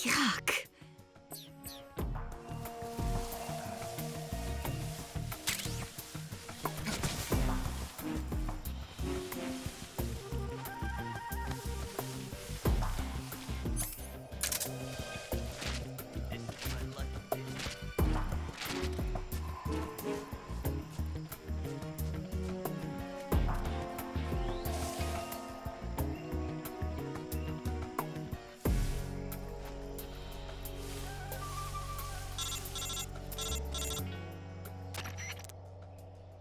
Yuck.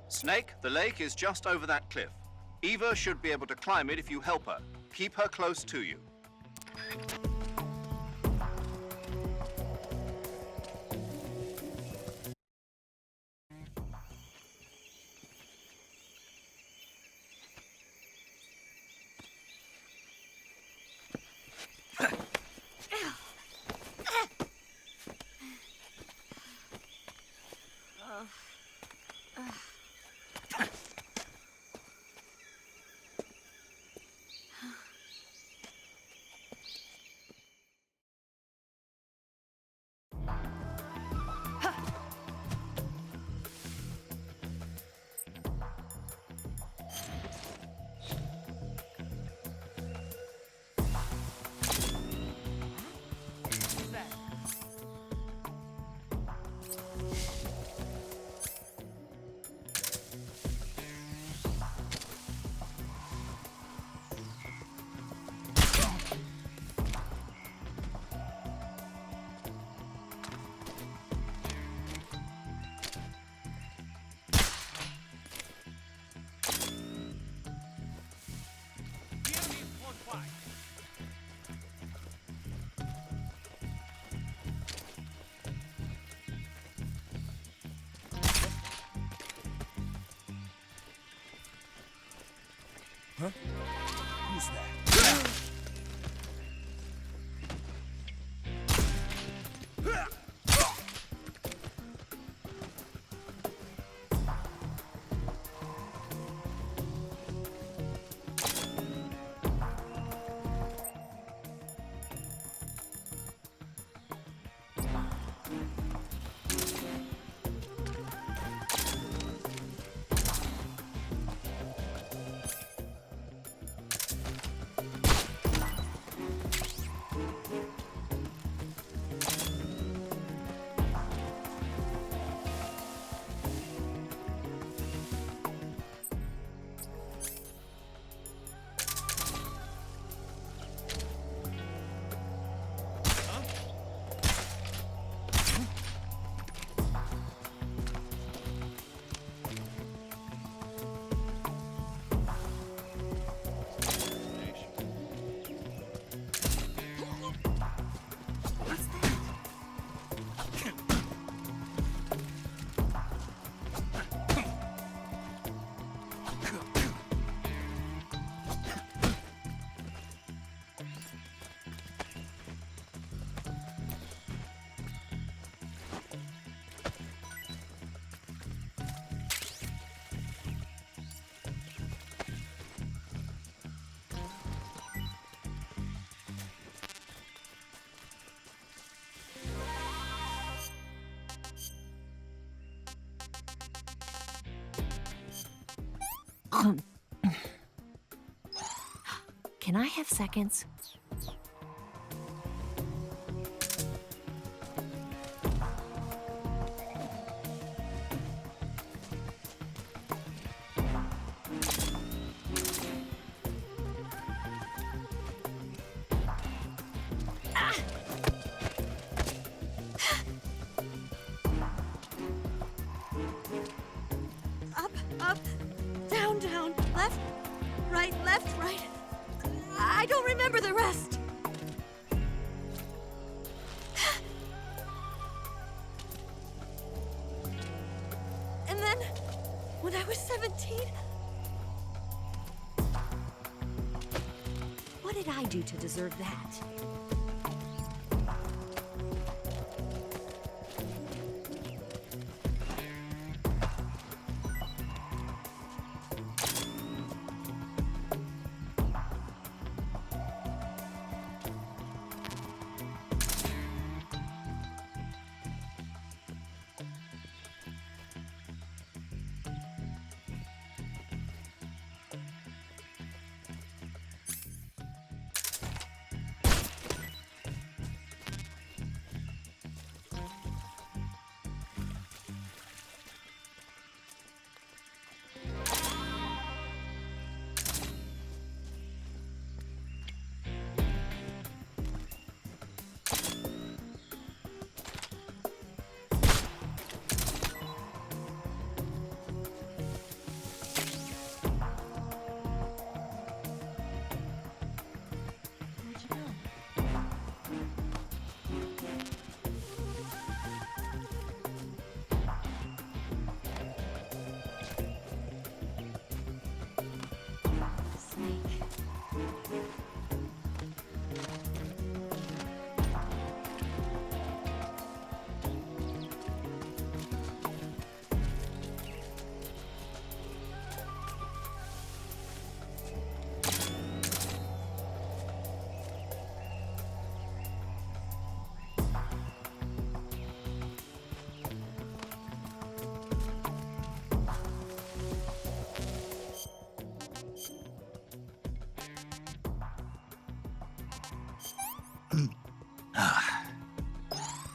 Snake, the lake is just over that cliff. Eva should be able to climb it if you help her. Keep her close to you. Huh? Who's that? Can I have seconds? Up, down, left, right. I don't remember the rest. And then, when I was 17... What did I do to deserve that?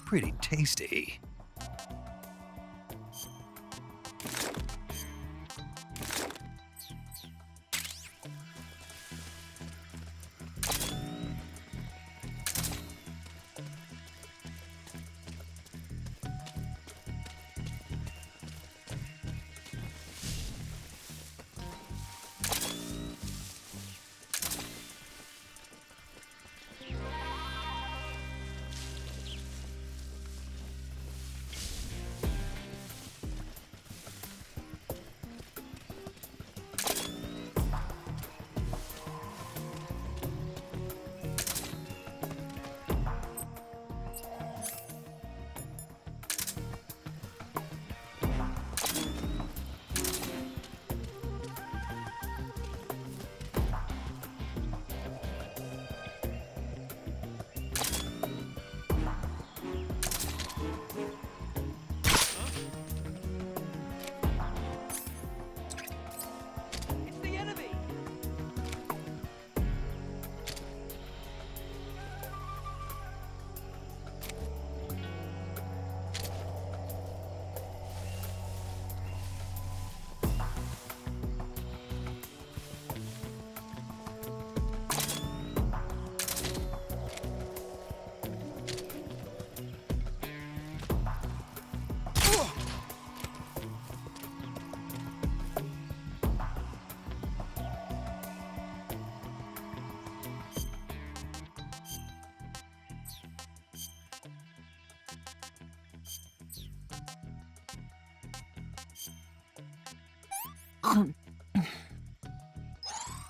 Pretty tasty.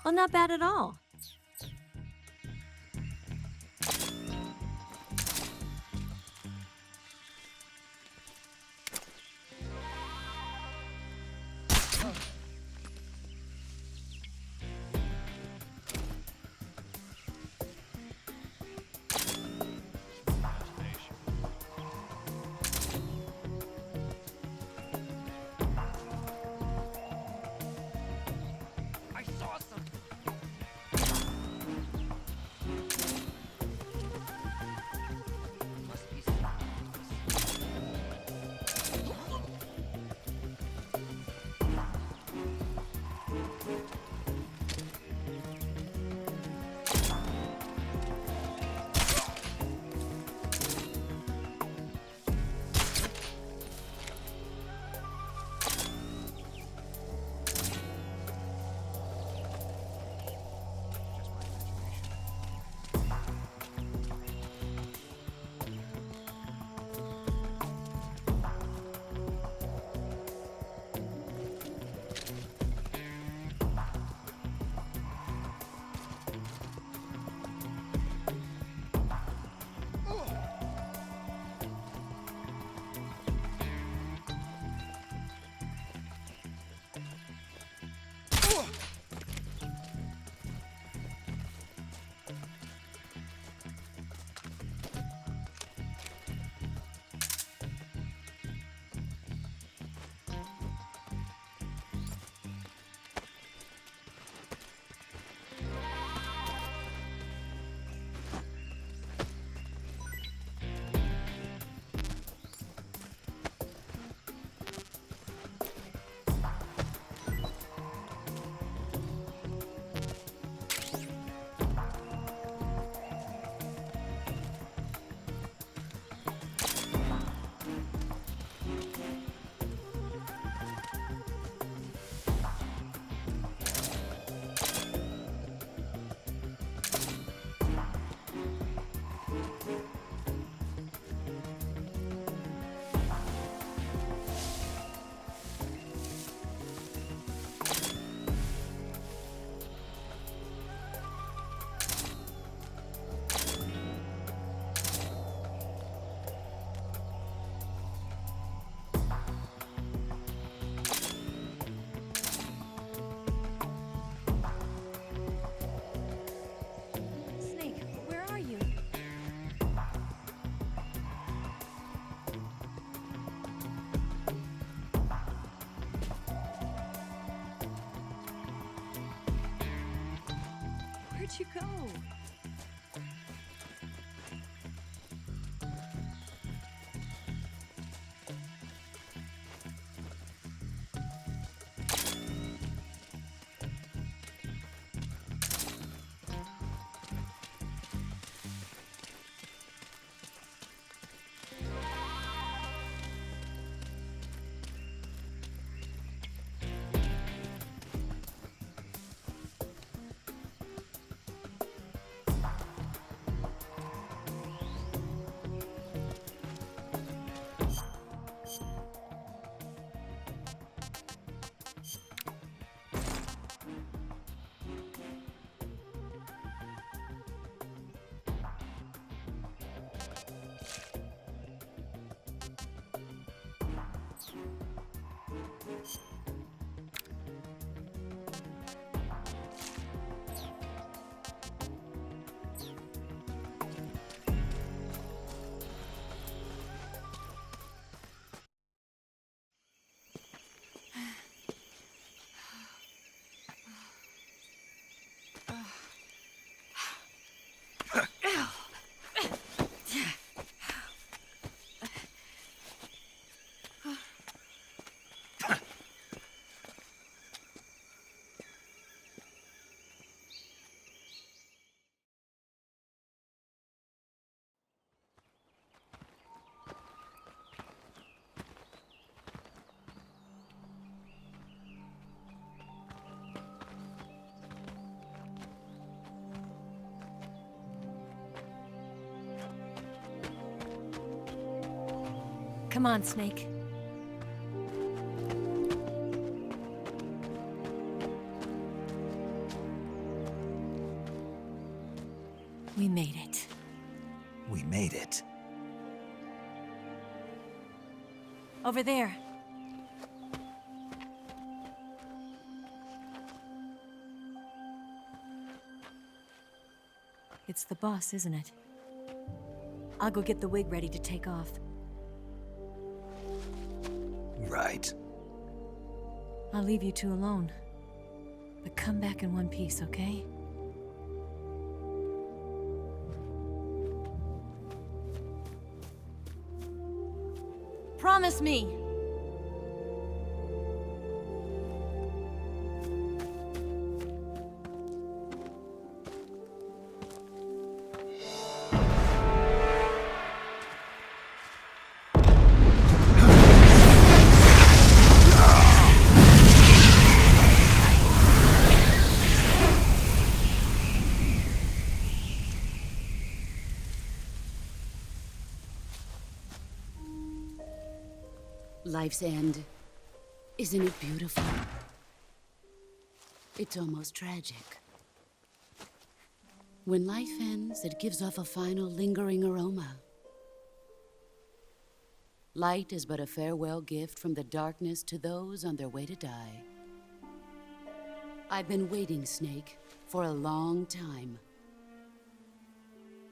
Well, not bad at all. Where'd you go? Come on, Snake. We made it. We made it. Over there. It's the boss, isn't it? I'll go get the wig ready to take off. Right. I'll leave you two alone. But come back in one piece, okay? Promise me! Life's end. Isn't it beautiful? It's almost tragic. When life ends, it gives off a final lingering aroma. Light is but a farewell gift from the darkness to those on their way to die. I've been waiting, Snake, for a long time.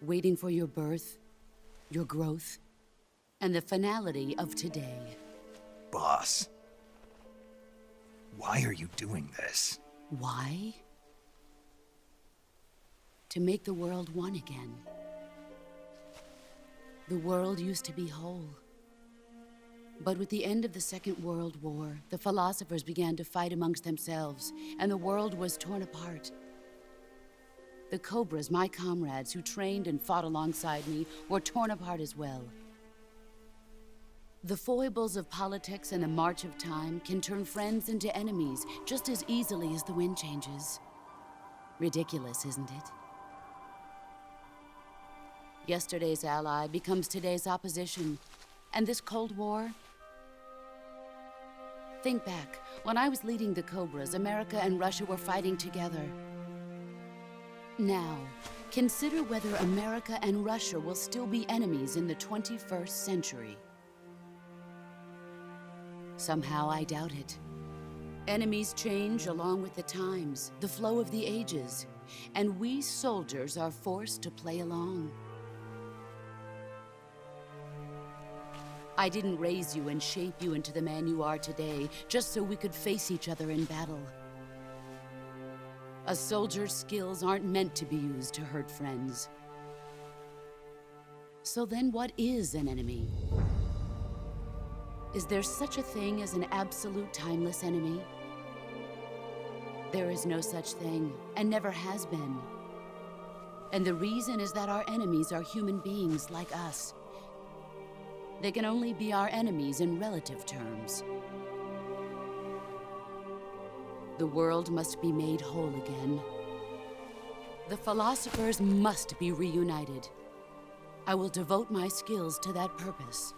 Waiting for your birth, your growth, and the finality of today. Boss. Why are you doing this? Why? To make the world one again. The world used to be whole. But with the end of the Second World War, the philosophers began to fight amongst themselves, and the world was torn apart. The Cobras, my comrades who trained and fought alongside me, were torn apart as well. The foibles of politics and the march of time can turn friends into enemies just as easily as the wind changes. Ridiculous, isn't it? Yesterday's ally becomes today's opposition. And this Cold War? Think back. When I was leading the Cobras, America and Russia were fighting together. Now, consider whether America and Russia will still be enemies in the 21st century. Somehow I doubt it. Enemies change along with the times, the flow of the ages, and we soldiers are forced to play along. I didn't raise you and shape you into the man you are today just so we could face each other in battle. A soldier's skills aren't meant to be used to hurt friends. So then what is an enemy? Is there such a thing as an absolute timeless enemy? There is no such thing, and never has been. And the reason is that our enemies are human beings like us. They can only be our enemies in relative terms. The world must be made whole again. The philosophers must be reunited. I will devote my skills to that purpose.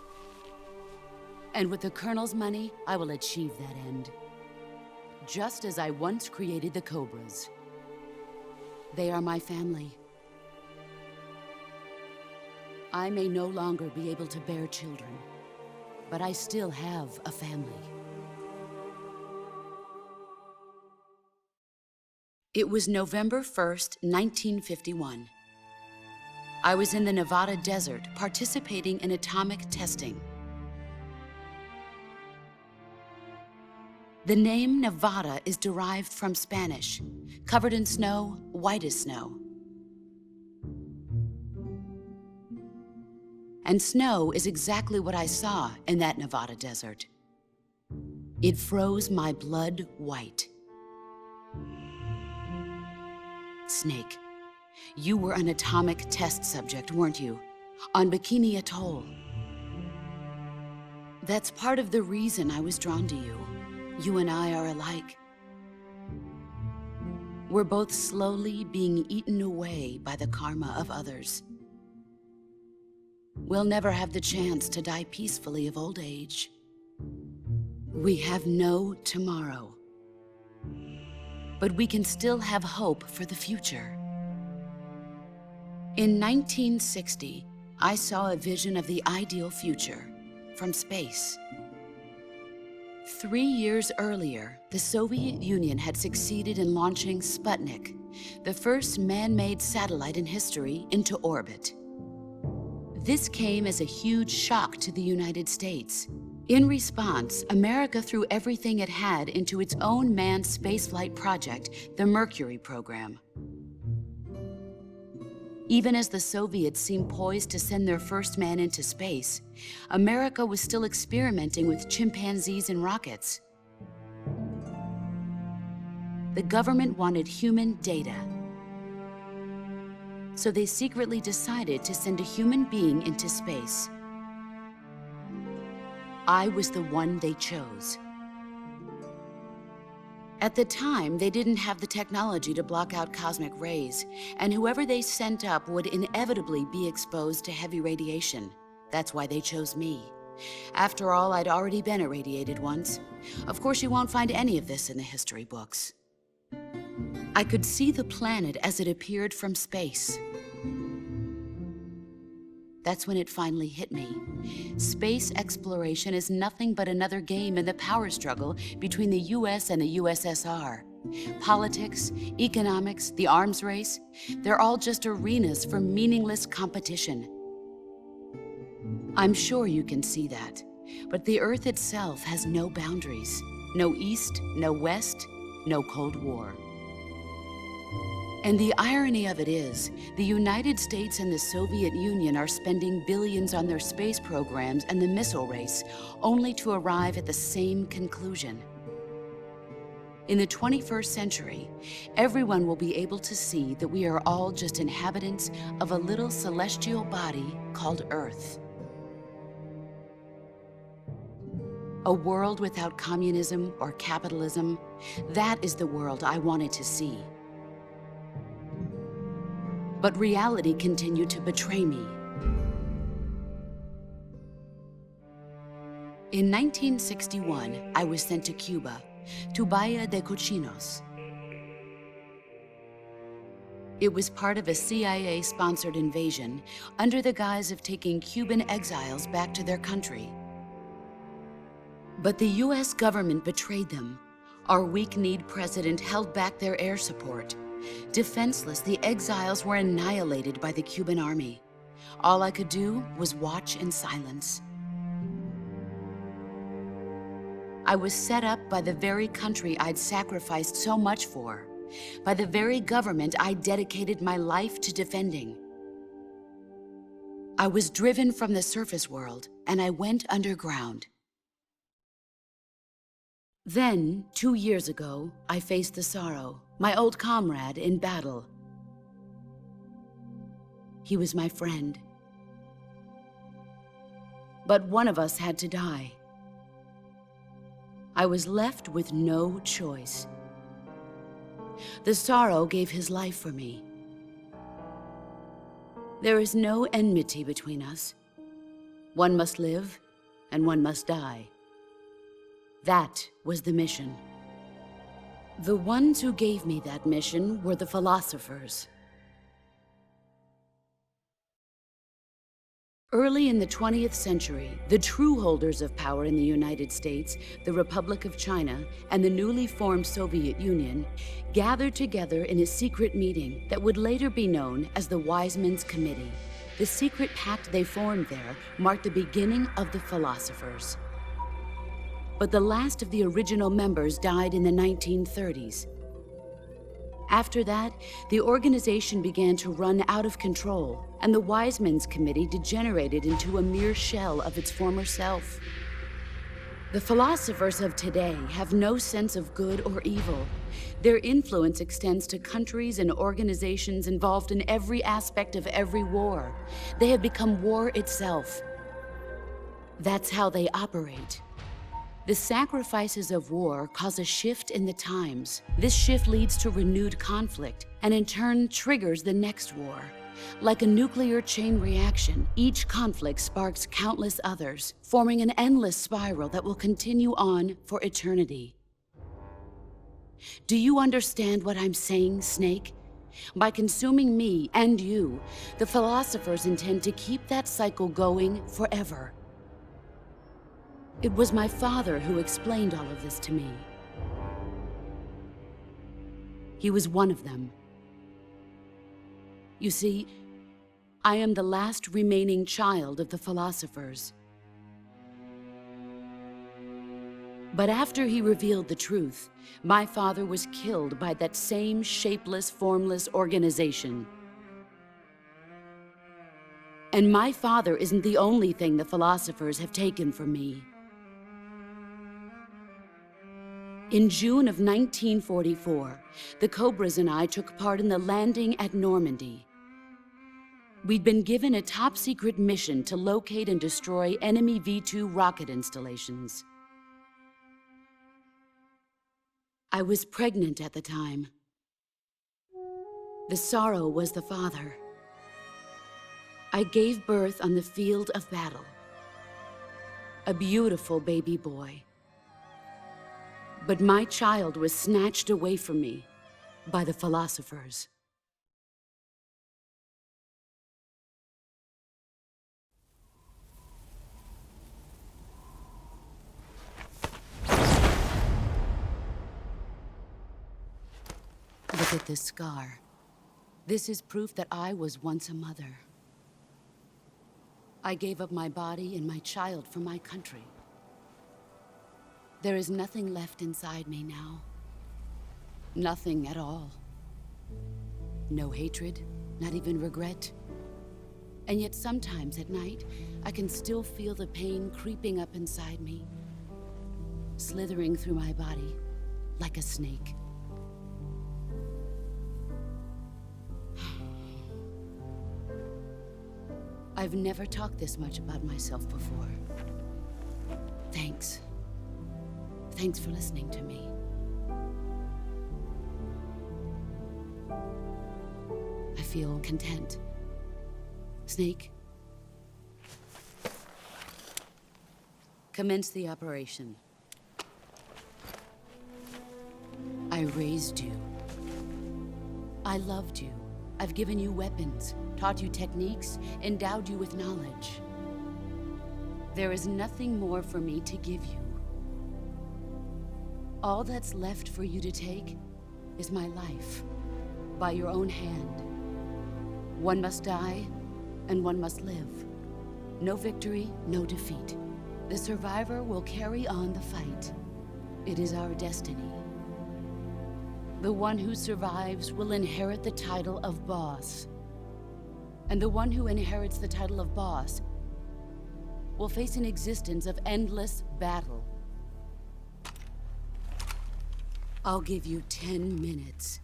And with the Colonel's money, I will achieve that end. Just as I once created the Cobras. They are my family. I may no longer be able to bear children, but I still have a family. It was November 1st, 1951. I was in the Nevada desert participating in atomic testing. The name Nevada is derived from Spanish, covered in snow, white as snow. And snow is exactly what I saw in that Nevada desert. It froze my blood white. Snake, you were an atomic test subject, weren't you? On Bikini Atoll. That's part of the reason I was drawn to you. You and I are alike. We're both slowly being eaten away by the karma of others. we'll never have the chance to die peacefully of old age. We have no tomorrow. But we can still have hope for the future. In 1960, I saw a vision of the ideal future from space. 3 years earlier, the Soviet Union had succeeded in launching Sputnik, the first man-made satellite in history, into orbit. This came as a huge shock to the United States. In response, America threw everything it had into its own manned spaceflight project, the Mercury program. Even as the Soviets seemed poised to send their first man into space, America was still experimenting with chimpanzees and rockets. The government wanted human data. So they secretly decided to send a human being into space. I was the one they chose. At the time, they didn't have the technology to block out cosmic rays, and whoever they sent up would inevitably be exposed to heavy radiation. That's why they chose me. After all, I'd already been irradiated once. Of course, you won't find any of this in the history books. I could see the planet as it appeared from space. That's when it finally hit me. Space exploration is nothing but another game in the power struggle between the US and the USSR. Politics, economics, the arms race, they're all just arenas for meaningless competition. I'm sure you can see that, but the Earth itself has no boundaries. No East, no West, no Cold War. And the irony of it is, the United States and the Soviet Union are spending billions on their space programs and the missile race, only to arrive at the same conclusion. In the 21st century, everyone will be able to see that we are all just inhabitants of a little celestial body called Earth. A world without communism or capitalism, that is the world I wanted to see. But reality continued to betray me. In 1961, I was sent to Cuba, to Bahia de Cochinos. It was part of a CIA-sponsored invasion under the guise of taking Cuban exiles back to their country. But the US government betrayed them. Our weak-kneed president held back their air support. Defenseless, the exiles were annihilated by the Cuban army. All I could do was watch in silence. I was set up by the very country I'd sacrificed so much for, by the very government I dedicated my life to defending. I was driven from the surface world, and I went underground. Then, 2 years ago, I faced the sorrow, my old comrade in battle. He was my friend. But one of us had to die. I was left with no choice. The sorrow gave his life for me. There is no enmity between us. One must live, and one must die. That was the mission. The ones who gave me that mission were the philosophers. Early in the 20th century, the true holders of power in the United States, the Republic of China, and the newly formed Soviet Union gathered together in a secret meeting that would later be known as the Wise Men's Committee. The secret pact they formed there marked the beginning of the philosophers. But the last of the original members died in the 1930s. After that, the organization began to run out of control, and the Wise Men's Committee degenerated into a mere shell of its former self. The philosophers of today have no sense of good or evil. Their influence extends to countries and organizations involved in every aspect of every war. They have become war itself. That's how they operate. The sacrifices of war cause a shift in the times. This shift leads to renewed conflict, and in turn triggers the next war. Like a nuclear chain reaction, each conflict sparks countless others, forming an endless spiral that will continue on for eternity. Do you understand what I'm saying, Snake? By consuming me and you, the philosophers intend to keep that cycle going forever. It was my father who explained all of this to me. He was one of them. You see, I am the last remaining child of the philosophers. But after he revealed the truth, my father was killed by that same shapeless, formless organization. And my father isn't the only thing the philosophers have taken from me. In June of 1944, the Cobras and I took part in the landing at Normandy. We'd been given a top-secret mission to locate and destroy enemy V-2 rocket installations. I was pregnant at the time. The sorrow was the father. I gave birth on the field of battle. A beautiful baby boy. But my child was snatched away from me by the philosophers. Look at this scar. This is proof that I was once a mother. I gave up my body and my child for my country. There is nothing left inside me now. Nothing at all. No hatred, not even regret. And yet sometimes at night, I can still feel the pain creeping up inside me, slithering through my body like a snake. I've never talked this much about myself before. Thanks. Thanks for listening to me. I feel content. Snake? Commence the operation. I raised you. I loved you. I've given you weapons, taught you techniques, endowed you with knowledge. There is nothing more for me to give you. All that's left for you to take is my life, by your own hand. One must die, and one must live. No victory, no defeat. The survivor will carry on the fight. It is our destiny. The one who survives will inherit the title of boss. And the one who inherits the title of boss will face an existence of endless battle. I'll give you 10 minutes.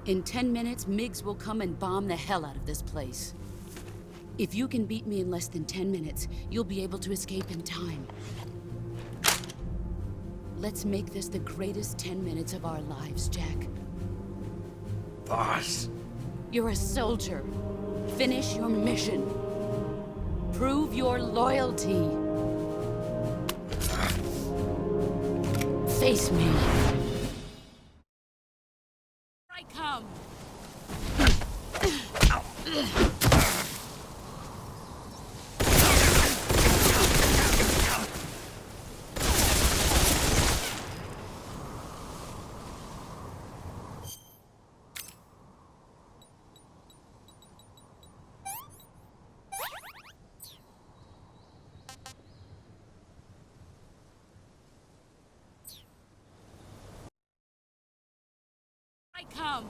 In 10 minutes, MiGs will come and bomb the hell out of this place. If you can beat me in less than 10 minutes, you'll be able to escape in time. Let's make this the greatest 10 minutes of our lives, Jack. Boss. You're a soldier. Finish your mission. Prove your loyalty. Face me. I come. I come.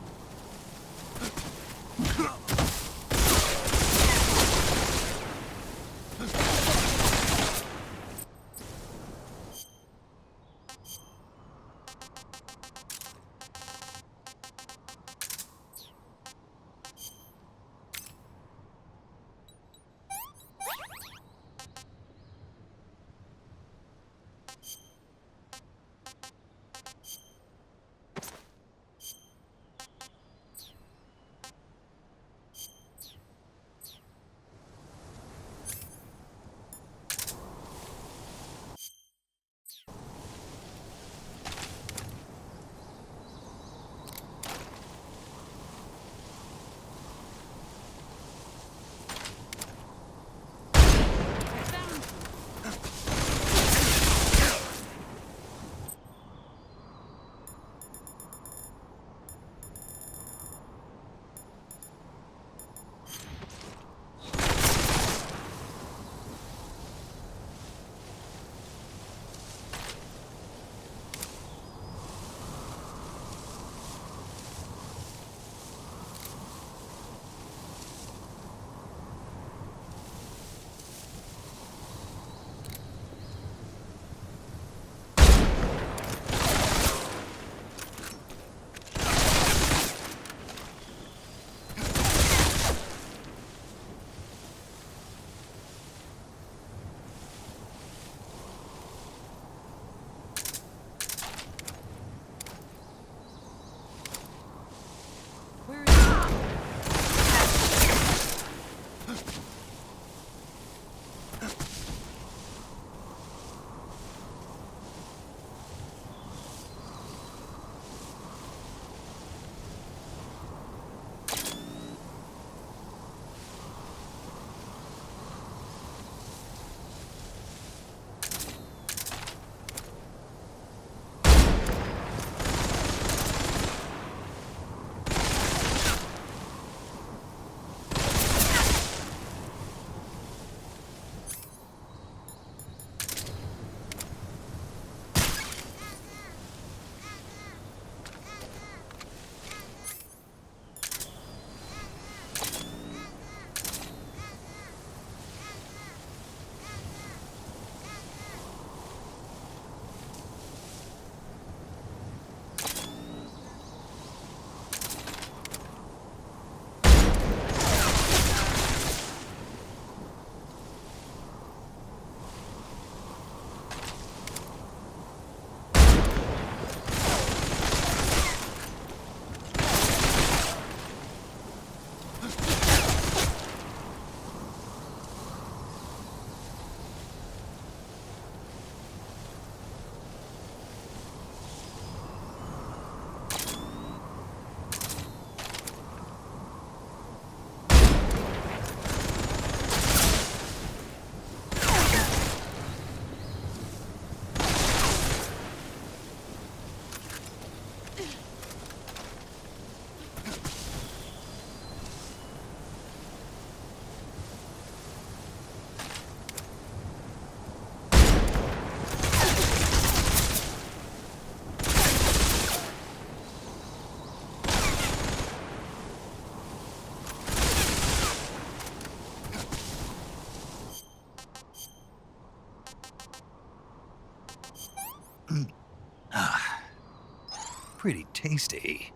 pretty tasty.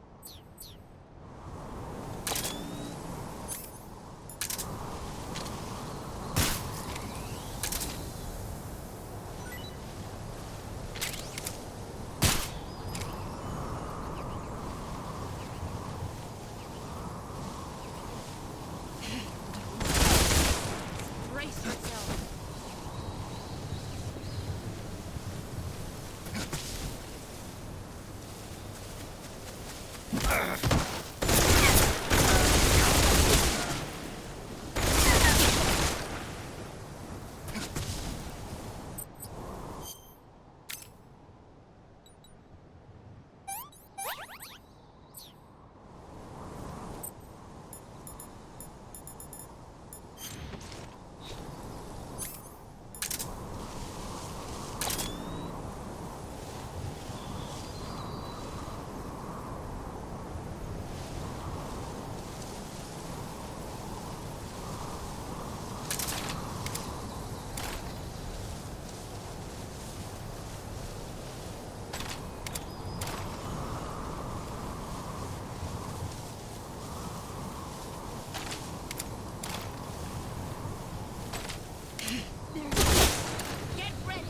Brace yourself. Get ready.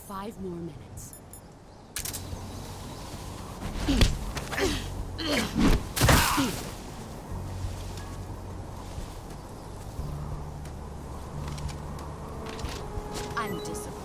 Five more minutes. I'm disappointed.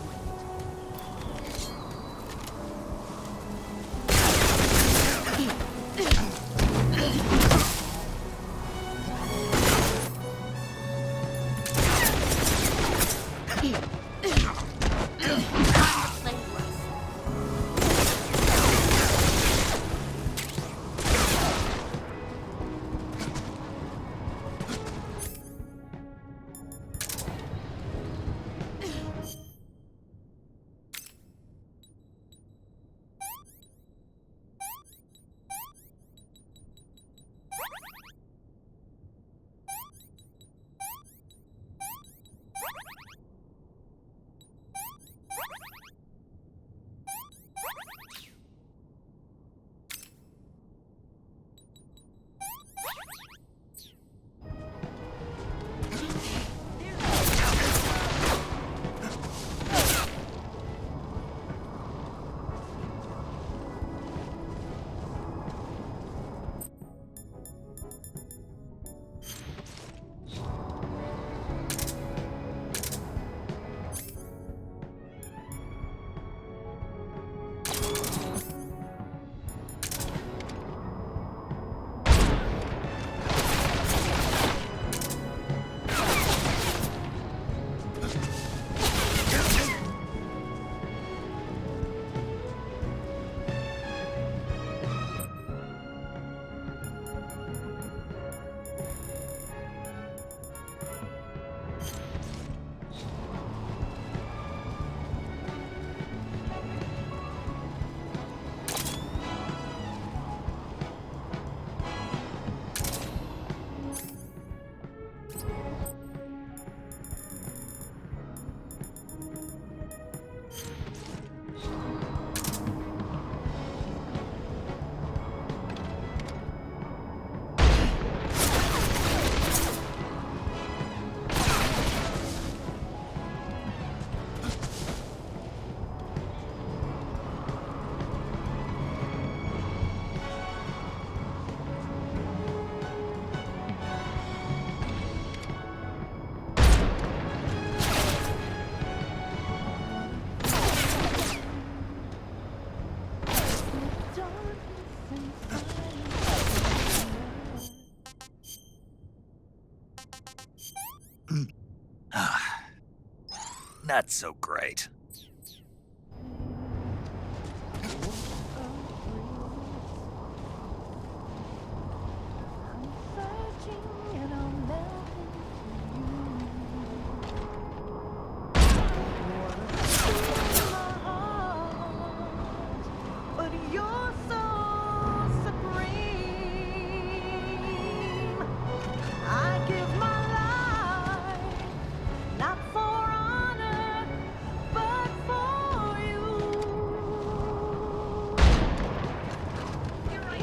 Not so great.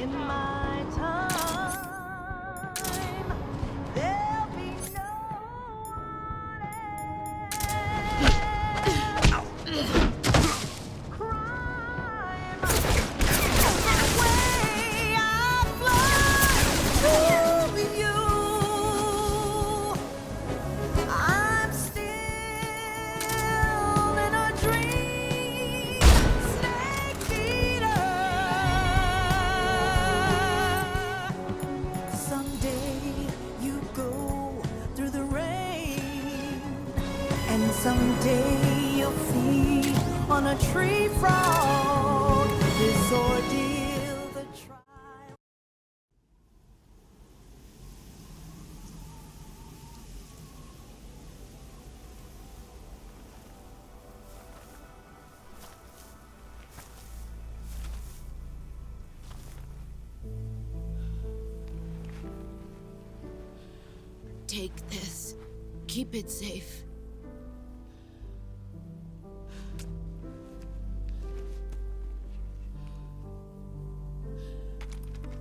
In my time, there'll be no one else. Crime, way I fly to you. I'm still in a dream, snake eater. Someday you go through the rain, and someday you'll feed on a tree frog. This ordeal, the trial. Take this. Keep it safe.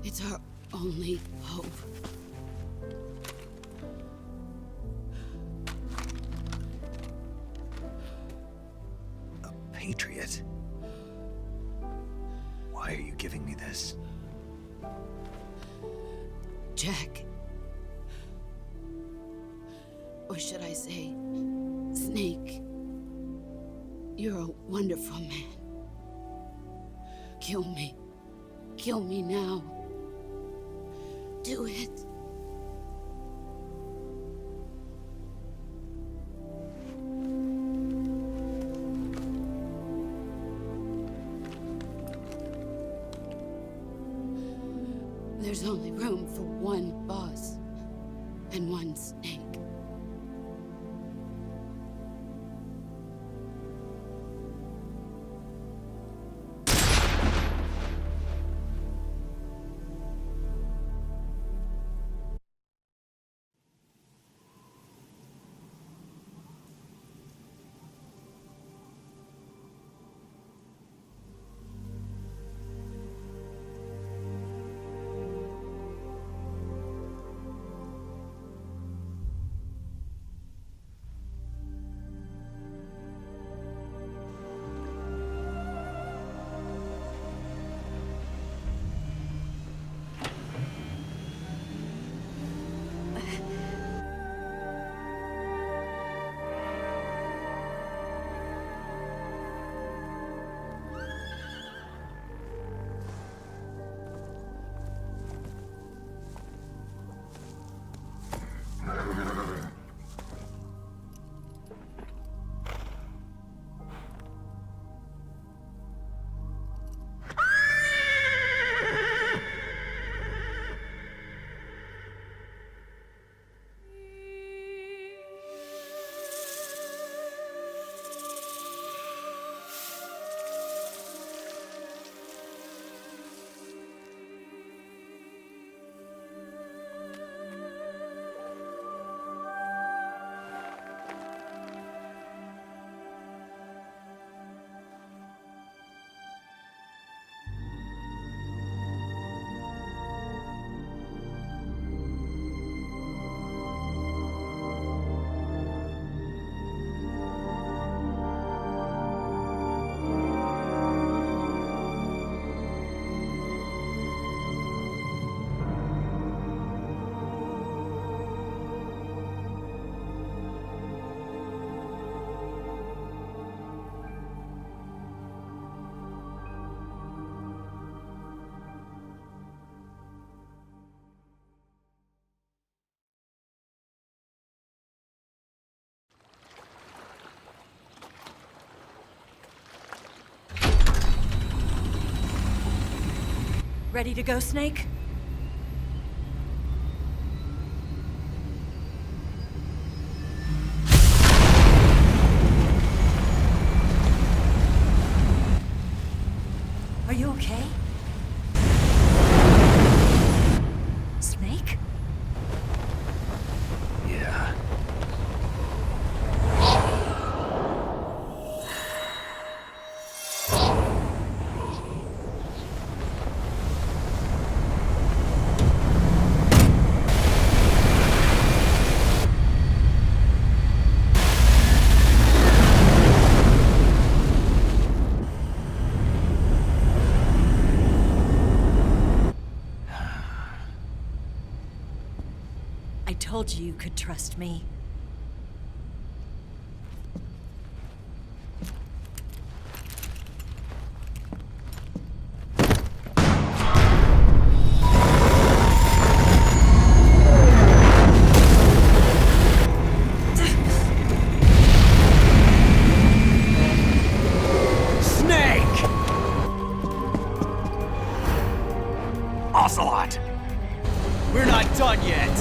It's our only hope. A patriot? Why are you giving me this? Jack. Or should I say, Snake. You're a wonderful man. Kill me. Kill me now. Do it. There's only room for one boss and one snake. Ready to go, Snake? Are you okay? Snake? Yeah. I told you you could trust me. Ocelot! We're not done yet!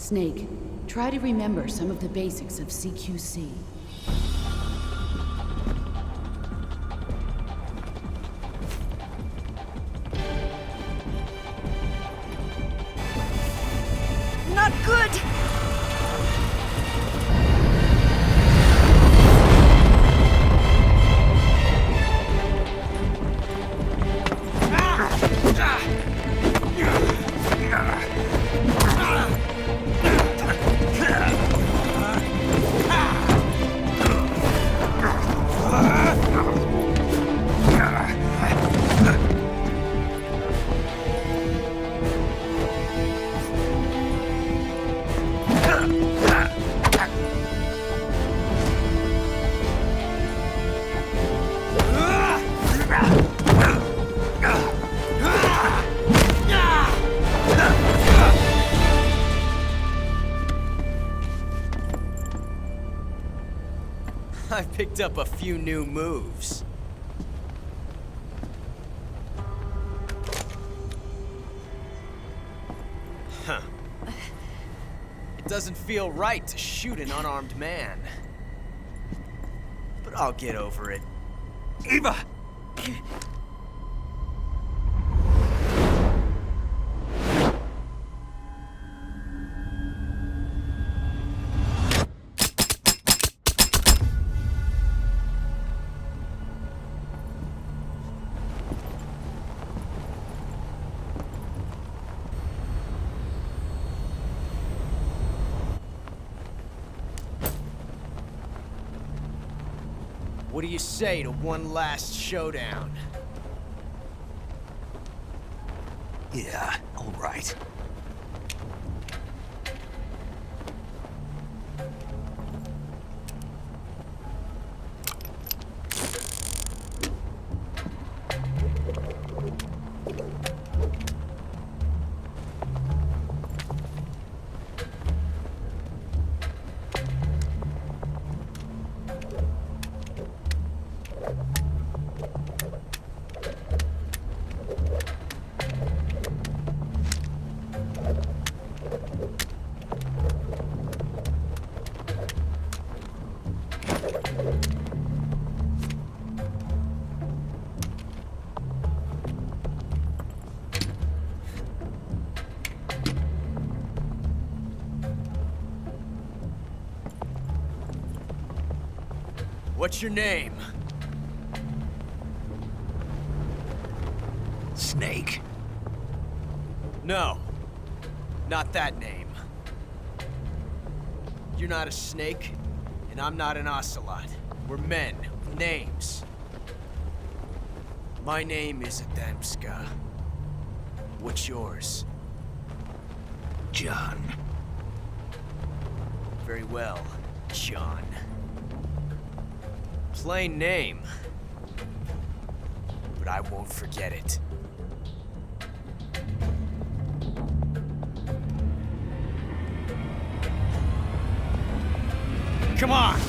Snake, try to remember some of the basics of CQC. Not good! I picked up a few new moves. Huh. It doesn't feel right to shoot an unarmed man. But I'll get over it. Eva! What do you say to one last showdown? Yeah, all right. What's your name? Snake. No, not that name. You're not a snake, and I'm not an ocelot. We're men who Names. My name is Adamska. What's yours? John. Very well, John. Plain name. But I won't forget it. Come on!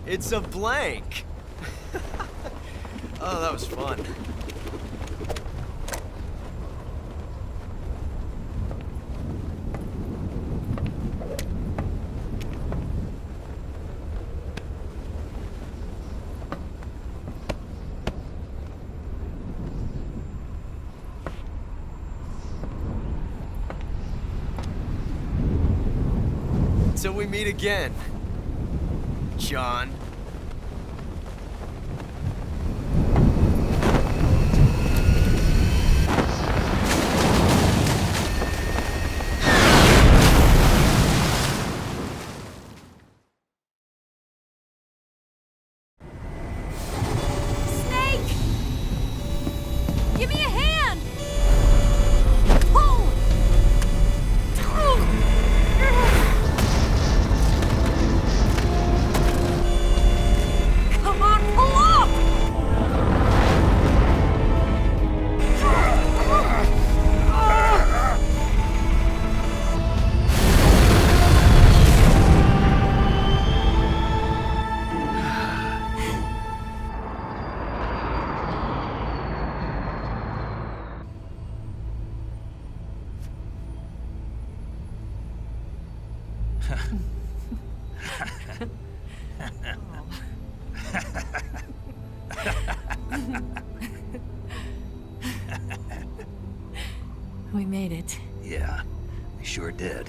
It's a blank. Oh, that was fun. Till we meet again, John. Snake! Give me a hand! Pull! Come on, pull up! We made it. Yeah, we sure did.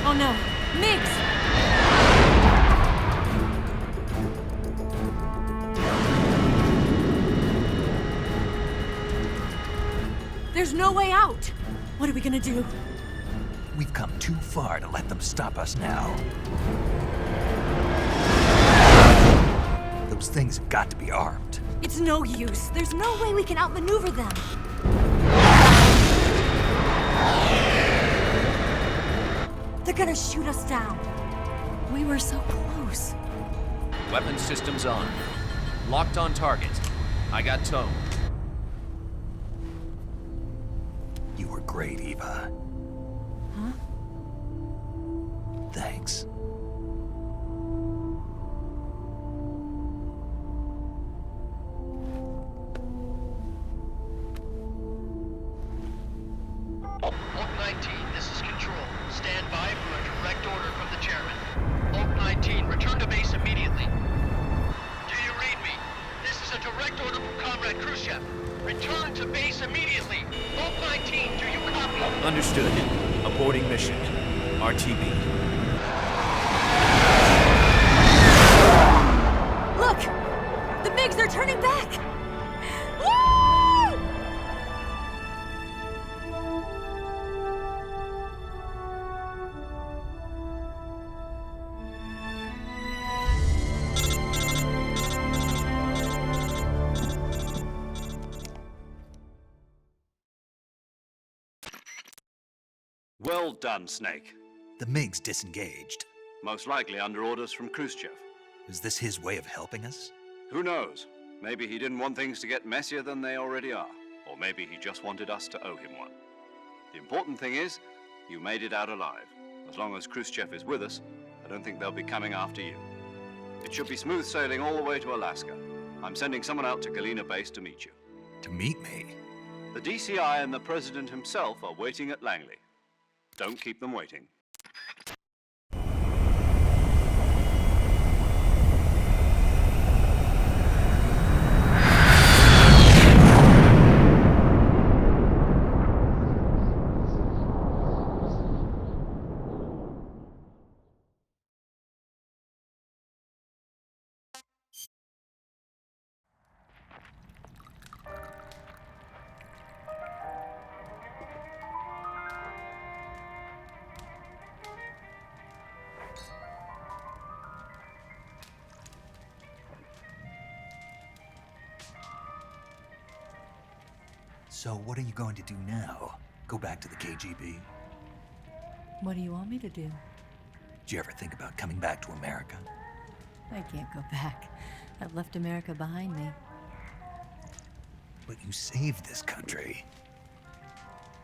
Oh no, Mix! There's no way out! What are we gonna do? We've come too far to let them stop us now. Those things have got to be armed. It's no use. There's no way we can outmaneuver them. They're gonna shoot us down. We were so close. Weapon systems on. Locked on target. I got tone. You were great, Eva. Huh? Thanks. Oak 19, this is Control. Stand by for a direct order from the chairman. Oak 19, return to base immediately. Do you read me? This is a direct order from Comrade Khrushchev. Return to base base immediately. Vault 19, do you copy? Understood. Aborting mission. RTB. Look! The MiGs are turning back! Woo! Well done, Snake. The MiGs disengaged. Most likely under orders from Khrushchev. Is this his way of helping us? Who knows? Maybe he didn't want things to get messier than they already are. Or maybe he just wanted us to owe him one. The important thing is, you made it out alive. As long as Khrushchev is with us, I don't think they'll be coming after you. It should be smooth sailing all the way to Alaska. I'm sending someone out to Galena Base to meet you. To meet me? The DCI and the President himself are waiting at Langley. Don't keep them waiting. So what are you going to do now? Go back to the KGB? What do you want me to do? Did you ever think about coming back to America? I can't go back. I've left America behind me. But you saved this country.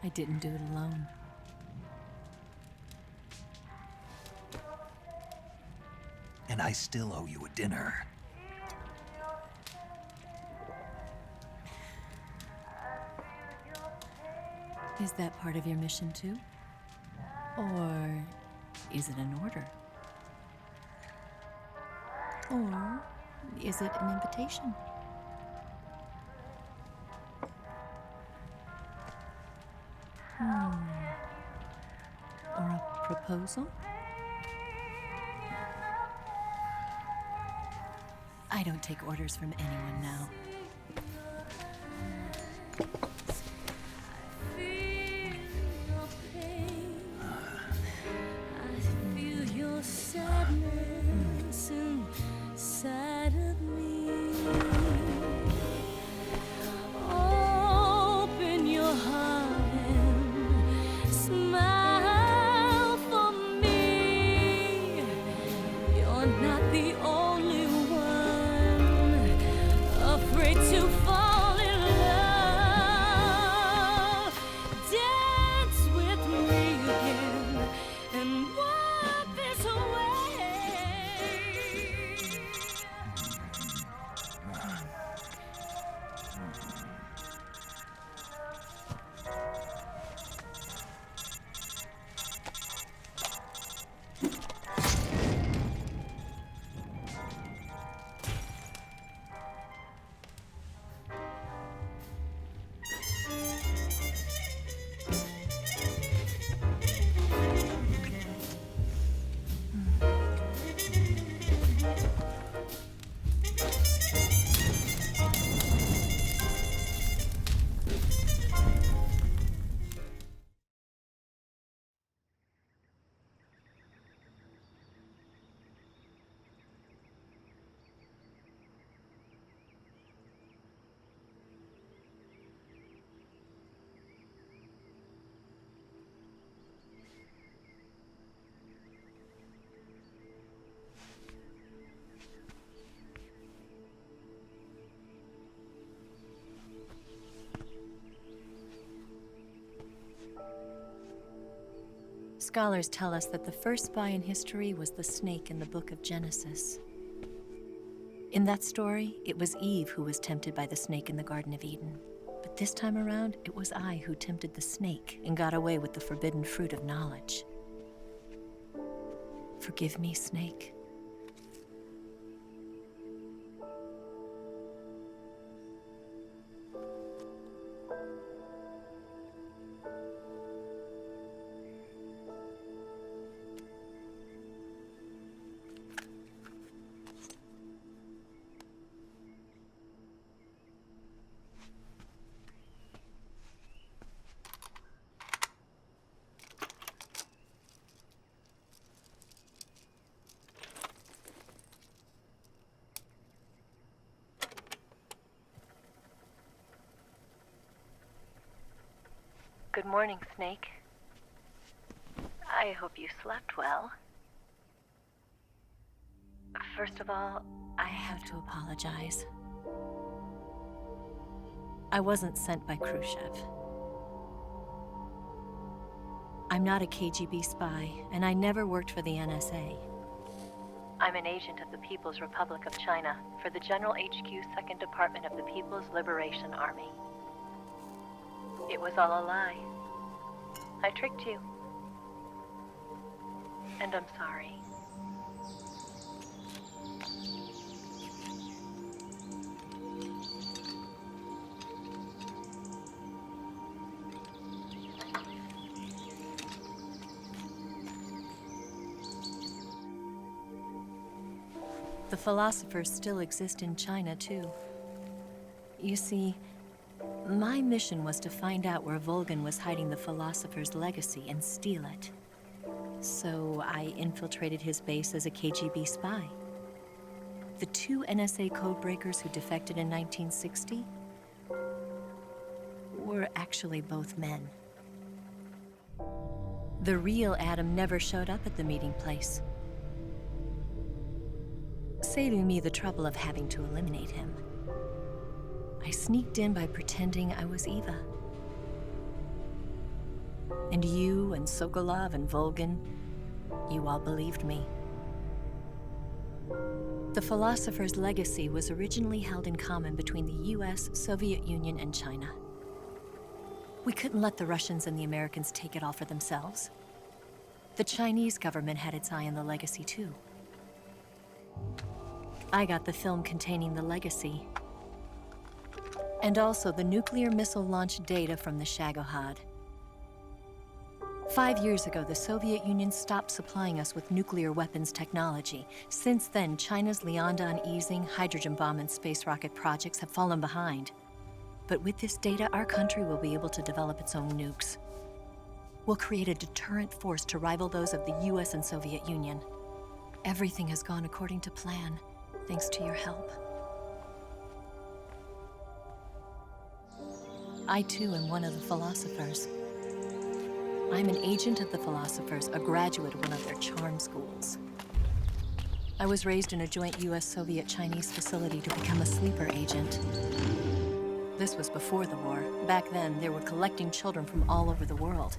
I didn't do it alone. And I still owe you a dinner. Is that part of your mission too? Or is it an order? Or is it an invitation? Or a proposal? I don't take orders from anyone now. Scholars tell us that the first spy in history was the snake in the book of Genesis. In that story, it was Eve who was tempted by the snake in the Garden of Eden. But this time around, it was I who tempted the snake and got away with the forbidden fruit of knowledge. Forgive me, Snake. Good morning, Snake. I hope you slept well. First of all, I have to apologize. I wasn't sent by Khrushchev. I'm not a KGB spy, and I never worked for the NSA. I'm an agent of the People's Republic of China for the General HQ 2nd Department of the People's Liberation Army. It was all a lie. I tricked you. And I'm sorry. The philosophers still exist in China, too. You see, my mission was to find out where Volgan was hiding the philosopher's legacy and steal it. So I infiltrated his base as a KGB spy. The 2 NSA codebreakers who defected in 1960 were actually both men. The real Adam never showed up at the meeting place, saving me the trouble of having to eliminate him. I sneaked in by pretending I was Eva. And you and Sokolov and Volgan, you all believed me. The philosopher's legacy was originally held in common between the US, Soviet Union, and China. We couldn't let the Russians and the Americans take it all for themselves. The Chinese government had its eye on the legacy, too. I got the film containing the legacy, and also the nuclear missile launch data from the Shagohod. 5 years ago, the Soviet Union stopped supplying us with nuclear weapons technology. Since then, China's Liaodong easing, hydrogen bomb, and space rocket projects have fallen behind. But with this data, our country will be able to develop its own nukes. We'll create a deterrent force to rival those of the US and Soviet Union. Everything has gone according to plan, thanks to your help. I too am one of the philosophers. I'm an agent of the philosophers, a graduate of one of their charm schools. I was raised in a joint US-Soviet-Chinese facility to become a sleeper agent. This was before the war. Back then, they were collecting children from all over the world.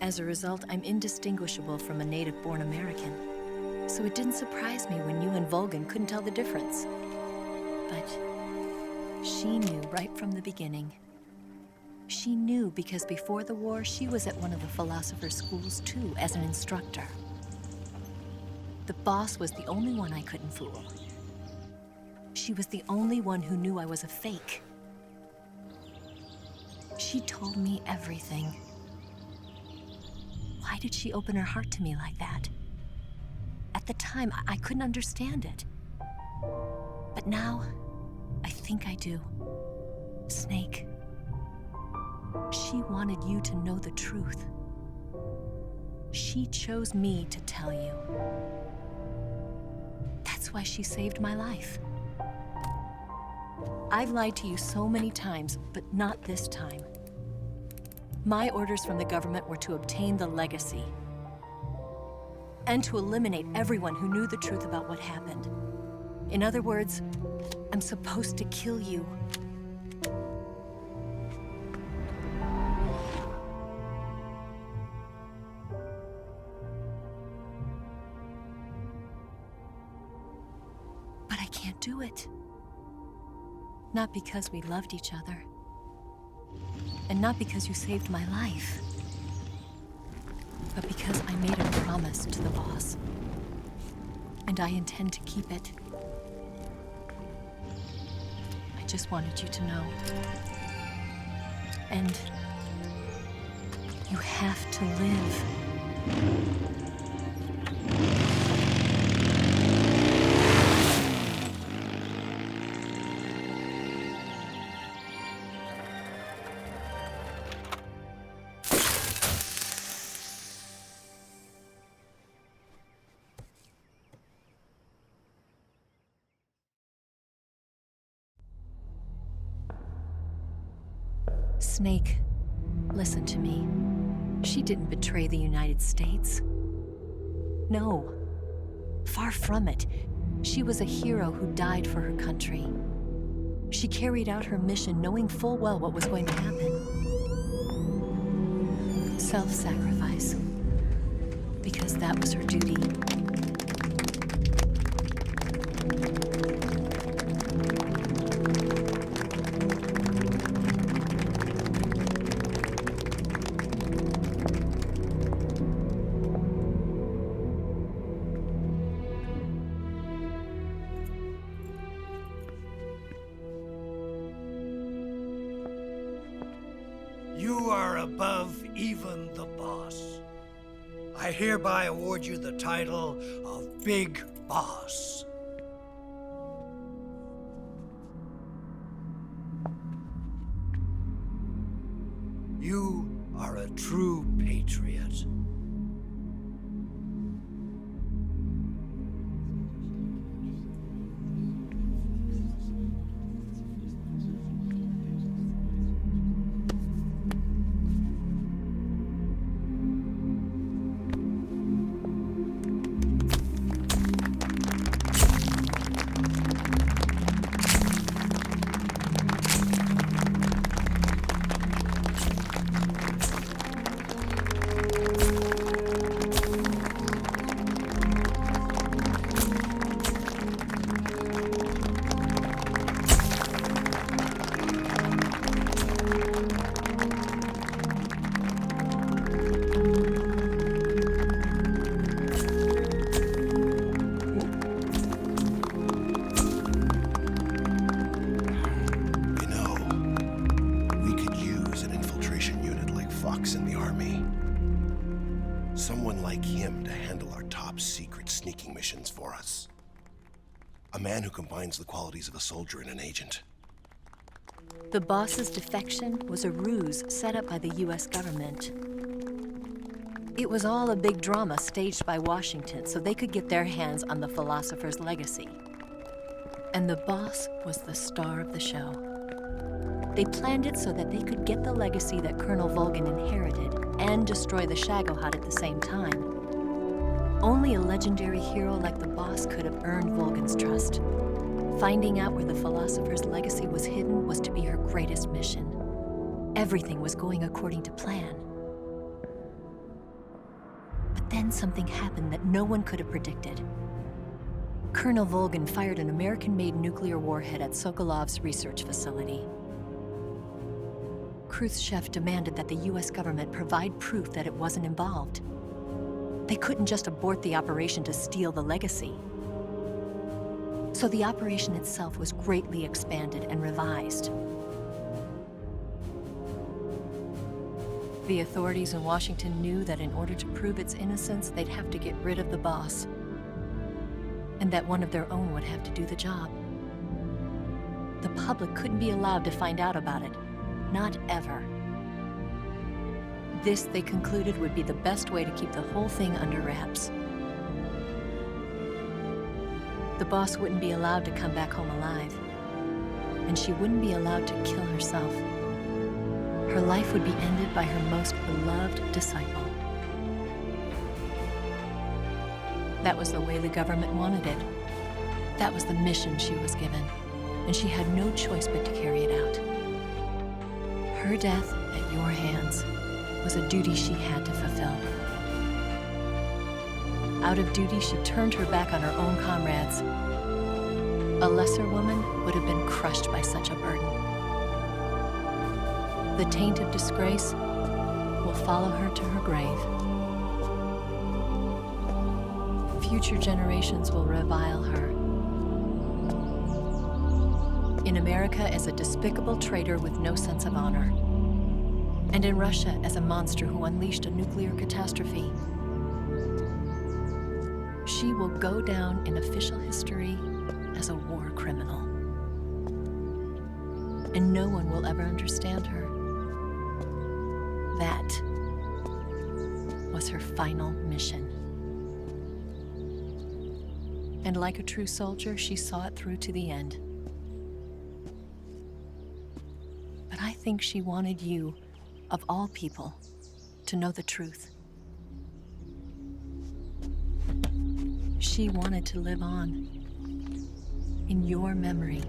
As a result, I'm indistinguishable from a native-born American. So it didn't surprise me when you and Volgan couldn't tell the difference. But she knew right from the beginning. She knew because before the war, she was at one of the philosopher's schools too, as an instructor. The boss was the only one I couldn't fool. She was the only one who knew I was a fake. She told me everything. Why did she open her heart to me like that? At the time, I couldn't understand it. But now, I think I do. Snake. She wanted you to know the truth. She chose me to tell you. That's why she saved my life. I've lied to you so many times, but not this time. My orders from the government were to obtain the legacy and to eliminate everyone who knew the truth about what happened. In other words, I'm supposed to kill you. But I can't do it. Not because we loved each other. And not because you saved my life. But because I made a promise to the boss. And I intend to keep it. I just wanted you to know. And you have to live. Snake, Listen to me. She didn't betray the United States. No. Far from it. She was a hero who died for her country. She carried out her mission knowing full well what was going to happen. Self-sacrifice. Because that was her duty. You are above even the boss. I hereby award you the title of Big Boss. You are a true patriot. For us. A man who combines the qualities of a soldier and an agent. The boss's defection was a ruse set up by the US government. It was all a big drama staged by Washington so they could get their hands on the philosopher's legacy. And the boss was the star of the show. They planned it so that they could get the legacy that Colonel Volgin inherited and destroy the Shagohod at the same time. Only a legendary hero like the boss could have earned Volgin's trust. Finding out where the philosopher's legacy was hidden was to be her greatest mission. Everything was going according to plan. But then something happened that no one could have predicted. Colonel Volgin fired an American-made nuclear warhead at Sokolov's research facility. Khrushchev demanded that the US government provide proof that it wasn't involved. They couldn't just abort the operation to steal the legacy. So the operation itself was greatly expanded and revised. The authorities in Washington knew that in order to prove its innocence, they'd have to get rid of the boss, and that one of their own would have to do the job. The public couldn't be allowed to find out about it, not ever. This, they concluded, would be the best way to keep the whole thing under wraps. The boss wouldn't be allowed to come back home alive, and she wouldn't be allowed to kill herself. Her life would be ended by her most beloved disciple. That was the way the government wanted it. That was the mission she was given, and she had no choice but to carry it out. Her death at your hands was a duty she had to fulfill. Out of duty, she turned her back on her own comrades. A lesser woman would have been crushed by such a burden. The taint of disgrace will follow her to her grave. Future generations will revile her. In America as a despicable traitor with no sense of honor. And in Russia as a monster who unleashed a nuclear catastrophe. She will go down in official history as a war criminal. And no one will ever understand her. That was her final mission. And like a true soldier, she saw it through to the end. But I think she wanted you, of all people, to know the truth. She wanted to live on, in your memory.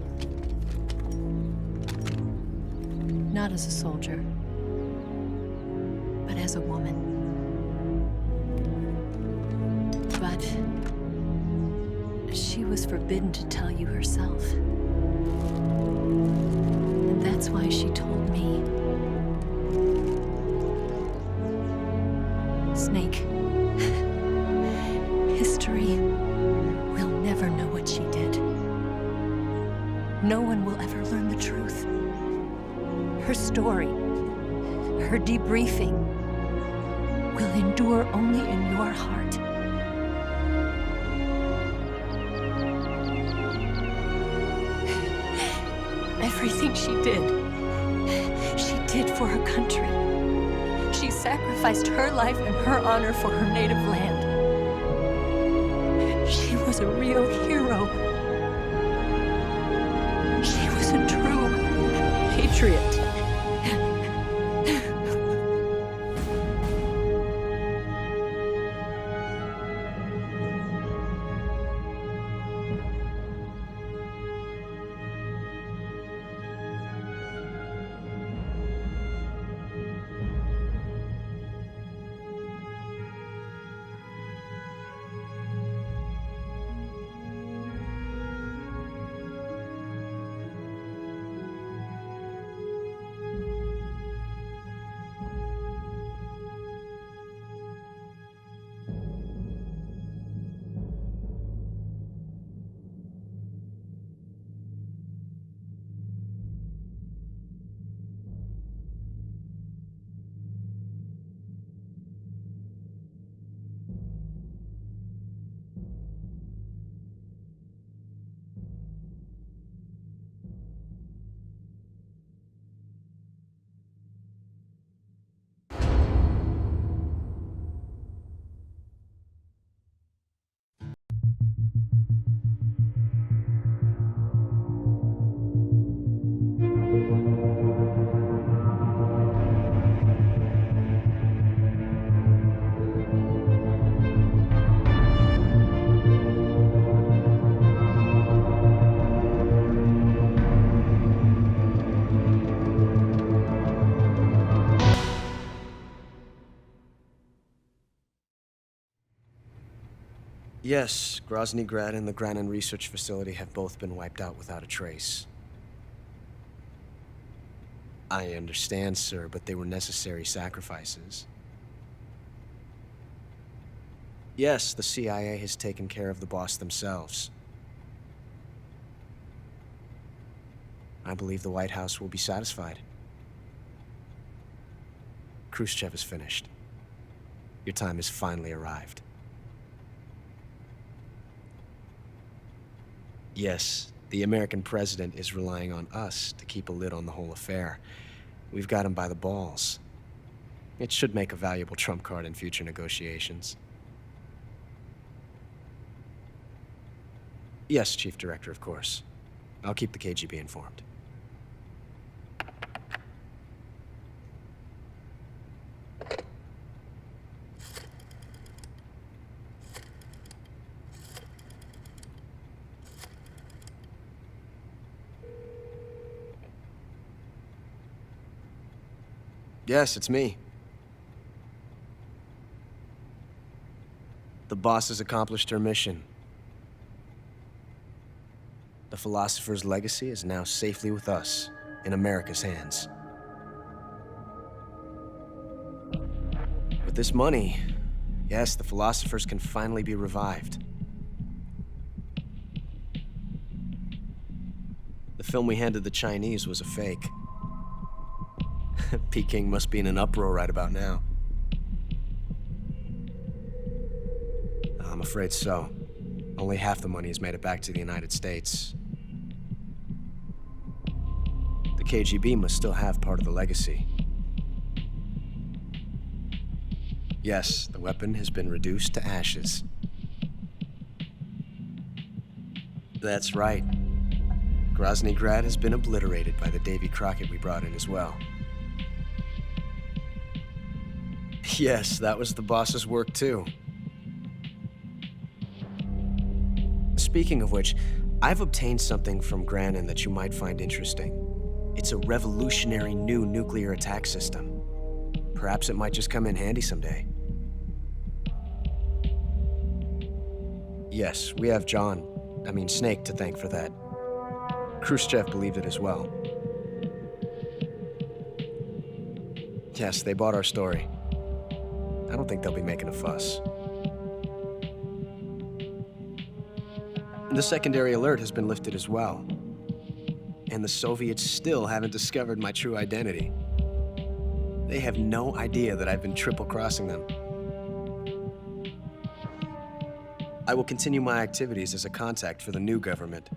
Not as a soldier, but as a woman. But she was forbidden to tell you herself. And that's why she told me. Snake, history will never know what she did. No one will ever learn the truth. Her story, her debriefing, will endure only in your heart. Everything she did for her country. She sacrificed her life and her honor for her native land. She was a real hero. She was a true patriot. Yes, Grozny Grad and the Granin Research Facility have both been wiped out without a trace. I understand, sir, but they were necessary sacrifices. Yes, the CIA has taken care of the boss themselves. I believe the White House will be satisfied. Khrushchev is finished. Your time has finally arrived. Yes, the American president is relying on us to keep a lid on the whole affair. We've got him by the balls. It should make a valuable trump card in future negotiations. Yes, Chief Director, of course. I'll keep the KGB informed. Yes, it's me. The boss has accomplished her mission. The philosopher's legacy is now safely with us, in America's hands. With this money, yes, the philosophers can finally be revived. The film we handed the Chinese was a fake. Peking must be in an uproar right about now. I'm afraid so. Only half the money has made it back to the United States. The KGB must still have part of the legacy. Yes, the weapon has been reduced to ashes. That's right. Grozny Grad has been obliterated by the Davy Crockett we brought in as well. Yes, that was the boss's work too. Speaking of which, I've obtained something from Granin that you might find interesting. It's a revolutionary new nuclear attack system. Perhaps it might just come in handy someday. Yes, we have Snake to thank for that. Khrushchev believed it as well. Yes, they bought our story. I don't think they'll be making a fuss. The secondary alert has been lifted as well. And the Soviets still haven't discovered my true identity. They have no idea that I've been triple-crossing them. I will continue my activities as a contact for the new government.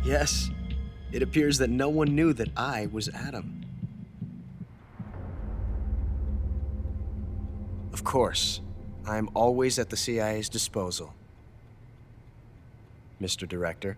Yes, it appears that no one knew that I was Adam. Of course, I am always at the CIA's disposal, Mr. Director.